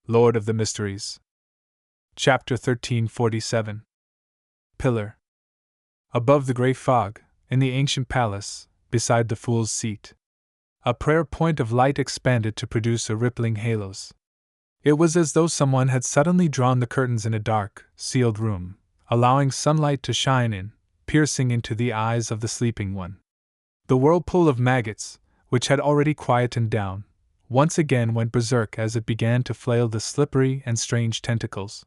Lord of the Mysteries. Chapter 1347. Pillar. Above the grey fog, in the ancient palace, beside the fool's seat, a prayer point of light expanded to produce a rippling halos. It was as though someone had suddenly drawn the curtains in a dark, sealed room, allowing sunlight to shine in, piercing into the eyes of the sleeping one. The whirlpool of maggots, which had already quietened down, once again went berserk as it began to flail the slippery and strange tentacles.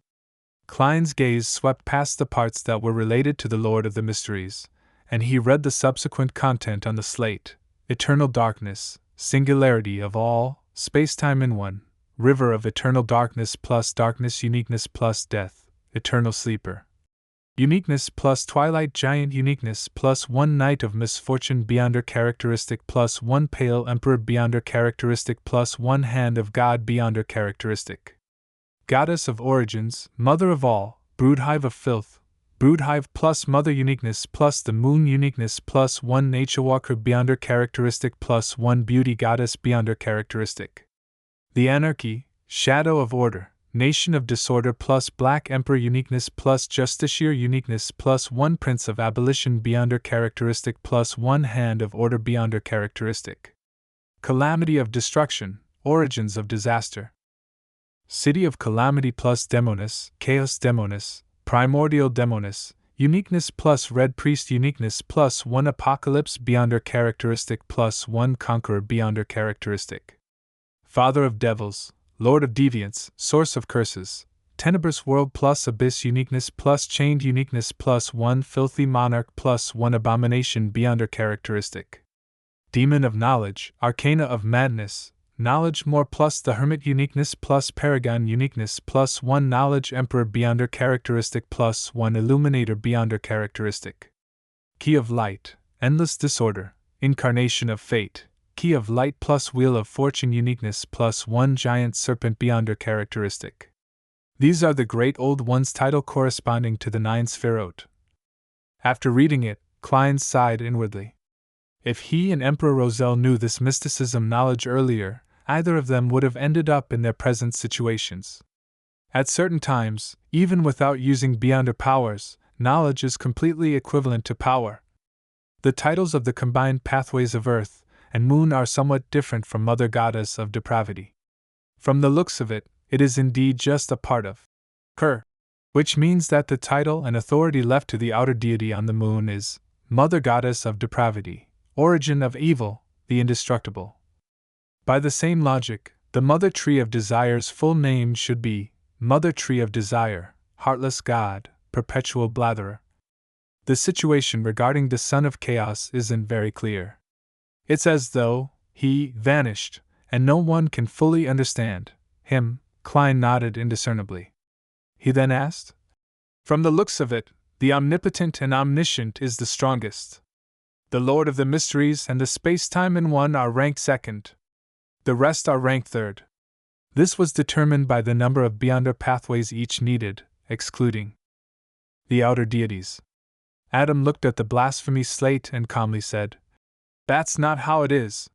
Klein's gaze swept past the parts that were related to the Lord of the Mysteries, and he read the subsequent content on the slate: eternal darkness, singularity of all, space-time in one, river of eternal darkness plus darkness, uniqueness plus death, eternal sleeper. Uniqueness plus twilight giant, uniqueness plus one night of misfortune beyonder characteristic plus one pale emperor beyonder characteristic plus one hand of God beyonder characteristic. Goddess of origins, mother of all, broodhive of filth, broodhive plus mother, uniqueness plus the moon, uniqueness plus one nature walker beyonder characteristic plus one beauty goddess beyonder characteristic. The anarchy, shadow of order, nation of disorder plus black emperor, uniqueness plus justiciar, uniqueness plus one prince of abolition beyonder characteristic plus one hand of order beyonder characteristic. Calamity of destruction, origins of disaster. City of calamity plus demonis, chaos demonis, primordial demonis, uniqueness plus red priest, uniqueness plus one apocalypse beyonder characteristic plus one conqueror beyonder characteristic. Father of devils, Lord of deviance, source of curses, tenebrous world plus abyss, uniqueness plus chained, uniqueness plus one filthy monarch plus one abomination beyonder characteristic. Demon of knowledge, arcana of madness, knowledge more plus the hermit, uniqueness plus paragon, uniqueness plus one knowledge emperor beyonder characteristic plus one illuminator beyonder characteristic. Key of light, endless disorder, incarnation of fate, key of light plus wheel of fortune, uniqueness plus one giant serpent beyonder characteristic. These are the great old one's title corresponding to the 9 Sphirot. After reading it, Klein sighed inwardly. If he and Emperor Roselle knew this mysticism knowledge earlier, either of them would have ended up in their present situations. At certain times, even without using beyonder powers, knowledge is completely equivalent to power. The titles of the combined pathways of Earth and Moon are somewhat different from Mother Goddess of Depravity. From the looks of it, it is indeed just a part of her, which means that the title and authority left to the outer deity on the Moon is Mother Goddess of Depravity, origin of evil, the indestructible. By the same logic, the Mother Tree of Desire's full name should be Mother Tree of Desire, Heartless God, Perpetual Blatherer. The situation regarding the Son of Chaos isn't very clear. It's as though he vanished, and no one can fully understand him. Klein nodded indiscernibly. He then asked, "From the looks of it, the omnipotent and omniscient is the strongest. The Lord of the Mysteries and the space-time in one are ranked second. The rest are ranked third." This was determined by the number of beyonder pathways each needed, excluding the outer deities. Adam looked at the blasphemy slate and calmly said, "That's not how it is.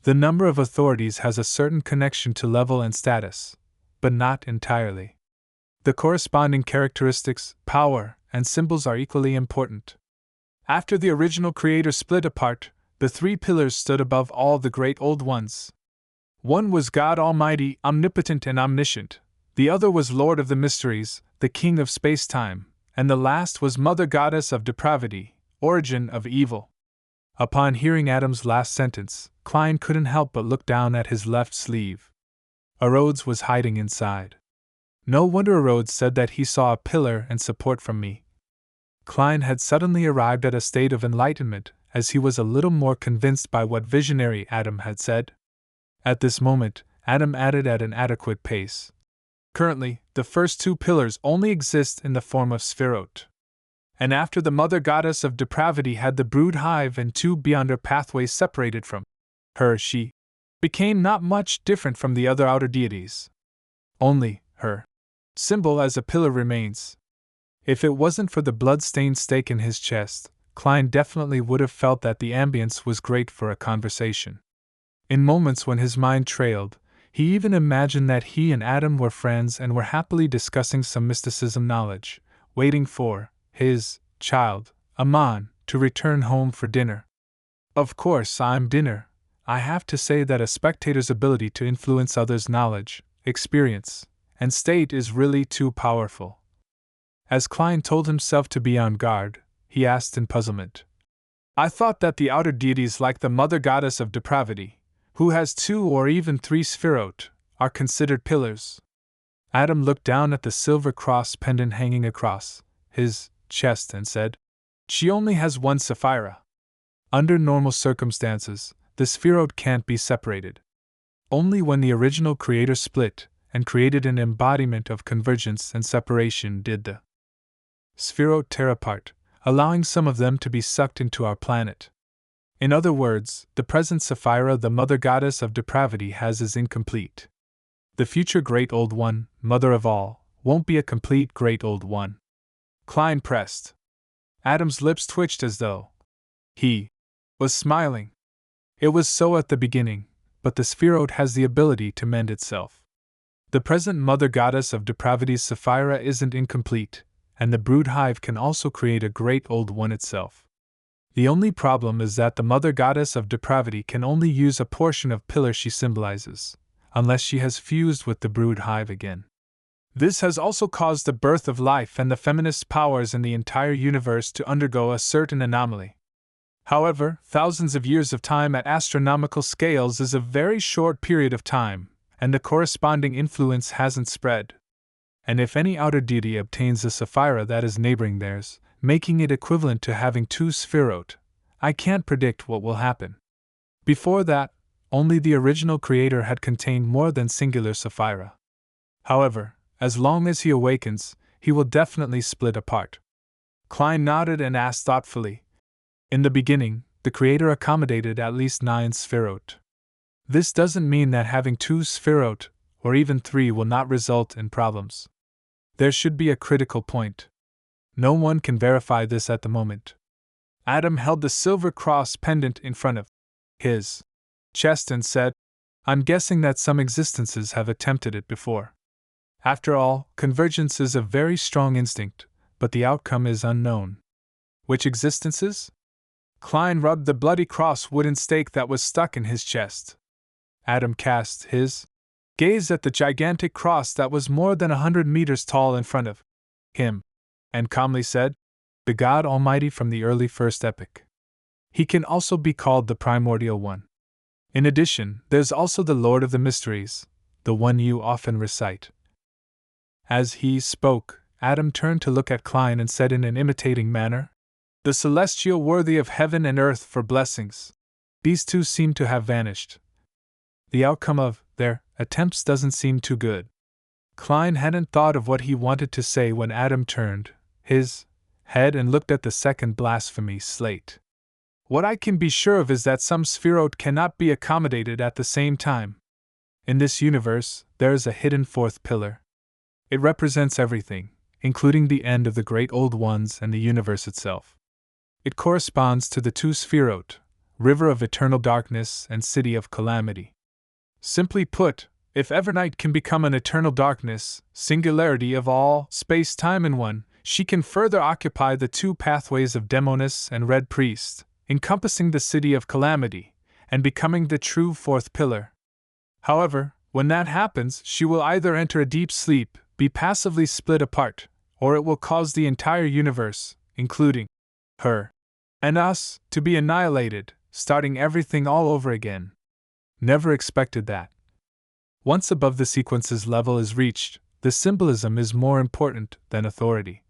The number of authorities has a certain connection to level and status, but not entirely. The corresponding characteristics, power, and symbols are equally important. After the original creator split apart, the 3 pillars stood above all the great old ones. One was God Almighty, omnipotent and omniscient, the other was Lord of the Mysteries, the King of space-time, and the last was Mother Goddess of Depravity, origin of evil." Upon hearing Adam's last sentence, Klein couldn't help but look down at his left sleeve. Arodes was hiding inside. No wonder Arodes said that he saw a pillar and support from me. Klein had suddenly arrived at a state of enlightenment, as he was a little more convinced by what visionary Adam had said. At this moment, Adam added at an adequate pace. Currently, the first 2 pillars only exist in the form of Sphirot. And after the Mother Goddess of Depravity had the brood hive and 2 beyonder pathways separated from her, she became not much different from the other outer deities. Only her symbol as a pillar remains. If it wasn't for the blood-stained stake in his chest, Klein definitely would have felt that the ambience was great for a conversation. In moments when his mind trailed, He even imagined that he and Adam were friends and were happily discussing some mysticism knowledge, waiting for his child, Aman, to return home for dinner. Of course, I have to say that a spectator's ability to influence others' knowledge, experience, and state is really too powerful. As Klein told himself to be on guard, he asked in puzzlement, I thought that the outer deities like the mother goddess of depravity, who has 2 or even 3 Sphirot, are considered pillars. Adam looked down at the silver cross pendant hanging across his chest and said, She only has 1 Sapphira. Under normal circumstances, the Sphirot can't be separated. Only when the original creator split and created an embodiment of convergence and separation did the Sphirot tear apart, allowing some of them to be sucked into our planet. In other words, the present Sapphira the mother goddess of depravity has is incomplete. The future Great Old One, mother of all, won't be a complete Great Old One. Klein pressed. Adam's lips twitched as though he was smiling. It was so at the beginning, but the Sphirot has the ability to mend itself. The present mother goddess of depravity's Sapphira isn't incomplete, and the brood hive can also create a Great Old One itself. The only problem is that the mother goddess of depravity can only use a portion of pillar she symbolizes, unless she has fused with the brood hive again. This has also caused the birth of life and the feminist powers in the entire universe to undergo a certain anomaly. However, thousands of years of time at astronomical scales is a very short period of time, and the corresponding influence hasn't spread. And if any outer deity obtains a Sapphira that is neighboring theirs, making it equivalent to having 2 Sphirot, I can't predict what will happen. Before that, only the original creator had contained more than singular Sapphira. However, as long as he awakens, he will definitely split apart. Klein nodded and asked thoughtfully, In the beginning, the creator accommodated at least 9 Sphirot. This doesn't mean that having 2 Sphirot, or even 3, will not result in problems. There should be a critical point. No one can verify this at the moment. Adam held the silver cross pendant in front of his chest and said, I'm guessing that some existences have attempted it before. After all, convergence is a very strong instinct, but the outcome is unknown. Which existences? Klein rubbed the bloody cross wooden stake that was stuck in his chest. Adam cast his gaze at the gigantic cross that was more than 100 meters tall in front of him, and calmly said, The God Almighty from the early first epoch. He can also be called the Primordial One. In addition, there's also the Lord of the Mysteries, the one you often recite. As he spoke, Adam turned to look at Klein and said in an imitating manner, The celestial worthy of heaven and earth for blessings. These 2 seem to have vanished. The outcome of their attempts doesn't seem too good. Klein hadn't thought of what he wanted to say when Adam turned his head and looked at the second blasphemy slate. What I can be sure of is that some Sphirot cannot be accommodated at the same time. In this universe, there is a hidden 4th pillar. It represents everything, including the end of the Great Old Ones and the universe itself. It corresponds to the 2 Sphirot, River of Eternal Darkness and City of Calamity. Simply put, if Evernight can become an eternal darkness, singularity of all space-time in one, she can further occupy the 2 pathways of Demoness and Red Priest, encompassing the City of Calamity, and becoming the true 4th pillar. However, when that happens, she will either enter a deep sleep, be passively split apart, or it will cause the entire universe, including her and us, to be annihilated, starting everything all over again. Never expected that. Once above the sequence's level is reached, the symbolism is more important than authority.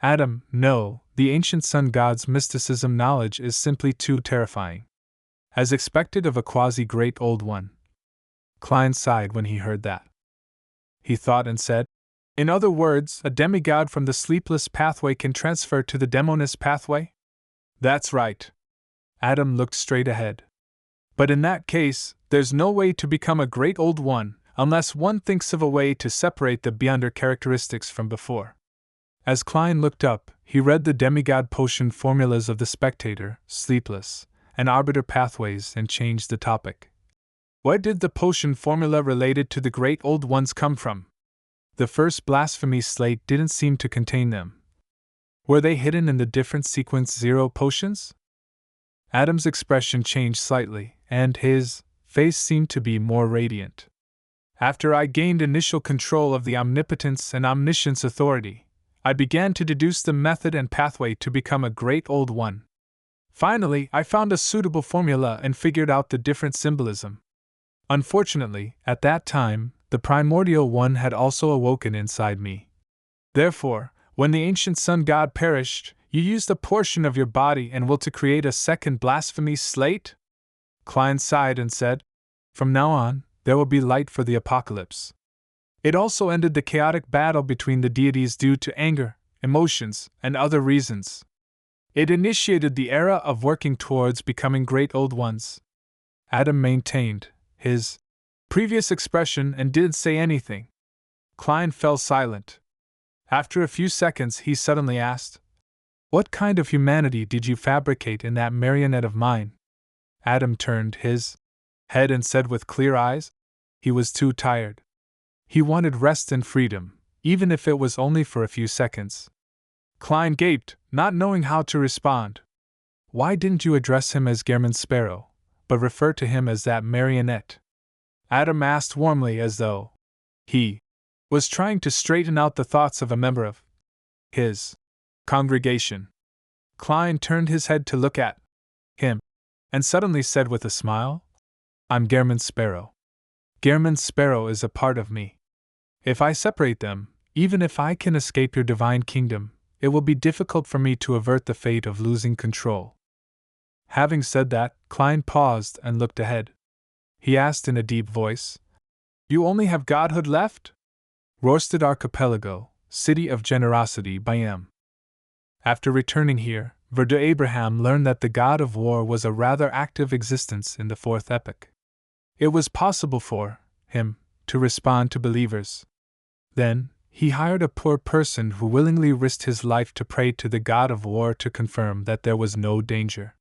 Adam, no, the ancient sun god's mysticism knowledge is simply too terrifying. As expected of a quasi-Great Old One. Klein sighed when he heard that. He thought and said, In other words, a demigod from the sleepless pathway can transfer to the demoness pathway? That's right. Adam looked straight ahead. But in that case, there's no way to become a Great Old One, unless one thinks of a way to separate the beyonder characteristics from before. As Klein looked up, he read the demigod potion formulas of the spectator, sleepless, and arbiter pathways and changed the topic. Where did the potion formula related to the Great Old Ones come from? The first blasphemy slate didn't seem to contain them. Were they hidden in the different sequence 0 potions? Adam's expression changed slightly, and his face seemed to be more radiant. After I gained initial control of the omnipotence and omniscience authority, I began to deduce the method and pathway to become a Great Old One. Finally, I found a suitable formula and figured out the different symbolism. Unfortunately, at that time, the primordial one had also awoken inside me. Therefore, when the ancient sun god perished, you used a portion of your body and will to create a second blasphemy slate? Klein sighed and said, "From now on, there will be light for the apocalypse." It also ended the chaotic battle between the deities due to anger, emotions, and other reasons. It initiated the era of working towards becoming Great Old Ones. Adam maintained his previous expression and didn't say anything. Klein fell silent. After a few seconds, he suddenly asked, "What kind of humanity did you fabricate in that marionette of mine?" Adam turned his head and said with clear eyes, he was too tired. He wanted rest and freedom, even if it was only for a few seconds. Klein gaped, not knowing how to respond. "Why didn't you address him as Gehrman Sparrow, but refer to him as that marionette?" Adam asked warmly, as though he was trying to straighten out the thoughts of a member of his congregation. Klein turned his head to look at him, and suddenly said with a smile, "I'm Gehrman Sparrow. Gehrman Sparrow is a part of me. If I separate them, even if I can escape your divine kingdom, it will be difficult for me to avert the fate of losing control." Having said that, Klein paused and looked ahead. He asked in a deep voice, "You only have godhood left?" Rorsted Archipelago, City of Generosity by M. After returning here, Verder Abraham learned that the god of war was a rather active existence in the fourth epoch. It was possible for him to respond to believers. Then, he hired a poor person who willingly risked his life to pray to the god of war to confirm that there was no danger.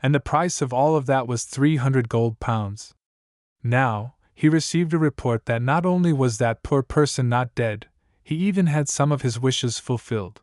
And the price of all of that was 300 gold pounds. Now, he received a report that not only was that poor person not dead, he even had some of his wishes fulfilled.